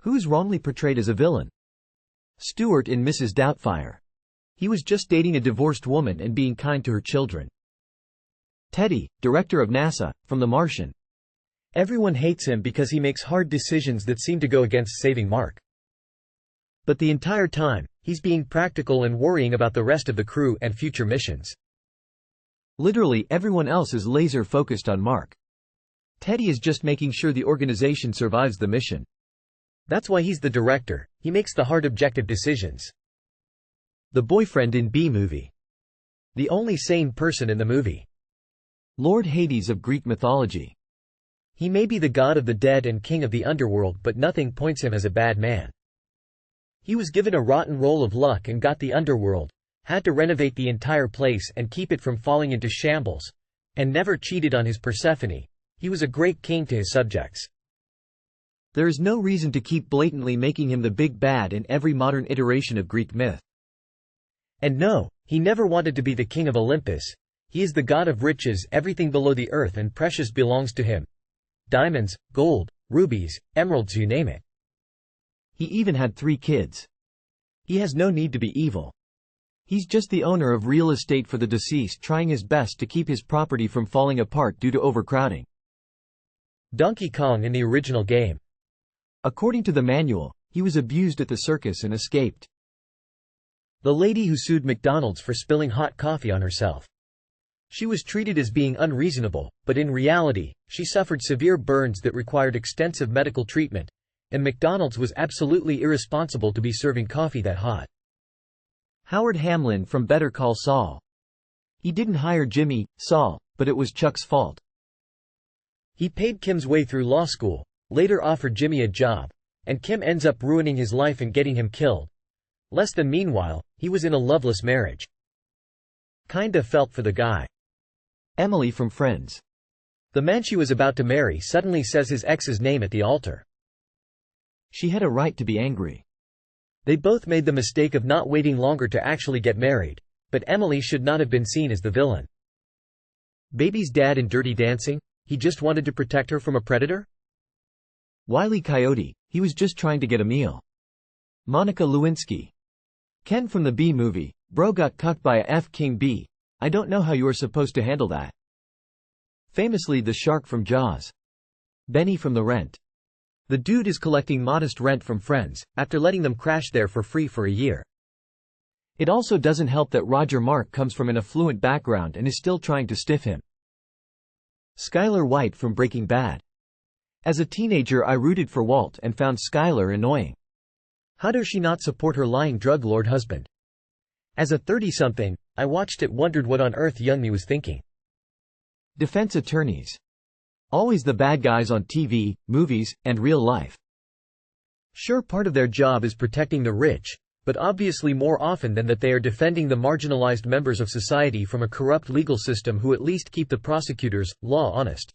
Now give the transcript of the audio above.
Who is wrongly portrayed as a villain? Stuart in Mrs. Doubtfire. He was just dating a divorced woman and being kind to her children. Teddy, director of NASA, from The Martian. Everyone hates him because he makes hard decisions that seem to go against saving Mark. But the entire time, he's being practical and worrying about the rest of the crew and future missions. Literally everyone else is laser-focused on Mark. Teddy is just making sure the organization survives the mission. That's why he's the director, he makes the hard objective decisions. The boyfriend in B-movie. The only sane person in the movie. Lord Hades of Greek mythology. He may be the god of the dead and king of the underworld, but nothing points him as a bad man. He was given a rotten roll of luck and got the underworld, had to renovate the entire place and keep it from falling into shambles, and never cheated on his Persephone. He was a great king to his subjects. There is no reason to keep blatantly making him the big bad in every modern iteration of Greek myth. And no, he never wanted to be the king of Olympus. He is the god of riches, everything below the earth and precious belongs to him. Diamonds, gold, rubies, emeralds, you name it. He even had 3 kids. He has no need to be evil. He's just the owner of real estate for the deceased, trying his best to keep his property from falling apart due to overcrowding. Donkey Kong in the original game. According to the manual, he was abused at the circus and escaped. The lady who sued McDonald's for spilling hot coffee on herself. She was treated as being unreasonable, but in reality, she suffered severe burns that required extensive medical treatment, and McDonald's was absolutely irresponsible to be serving coffee that hot. Howard Hamlin from Better Call Saul. He didn't hire Jimmy, Saul, but it was Chuck's fault. He paid Kim's way through law school, later offered Jimmy a job, and Kim ends up ruining his life and getting him killed. Less than meanwhile, he was in a loveless marriage. Kinda felt for the guy. Emily from Friends. The man she was about to marry suddenly says his ex's name at the altar. She had a right to be angry. They both made the mistake of not waiting longer to actually get married, but Emily should not have been seen as the villain. Baby's dad in Dirty Dancing, he just wanted to protect her from a predator? Wile E. Coyote, he was just trying to get a meal. Monica Lewinsky. Ken from the B-movie, bro got cucked by a F-King B. I don't know how you are supposed to handle that. Famously the shark from Jaws. Benny from The Rent. The dude is collecting modest rent from friends, after letting them crash there for free for a year. It also doesn't help that Roger Mark comes from an affluent background and is still trying to stiff him. Skylar White from Breaking Bad. As a teenager I rooted for Walt and found Skylar annoying. How does she not support her lying drug lord husband? As a 30-something, I watched it, wondered what on earth young me was thinking. Defense attorneys. Always the bad guys on TV, movies, and real life. Sure, part of their job is protecting the rich, but obviously more often than that they are defending the marginalized members of society from a corrupt legal system who at least keep the prosecutors' law honest.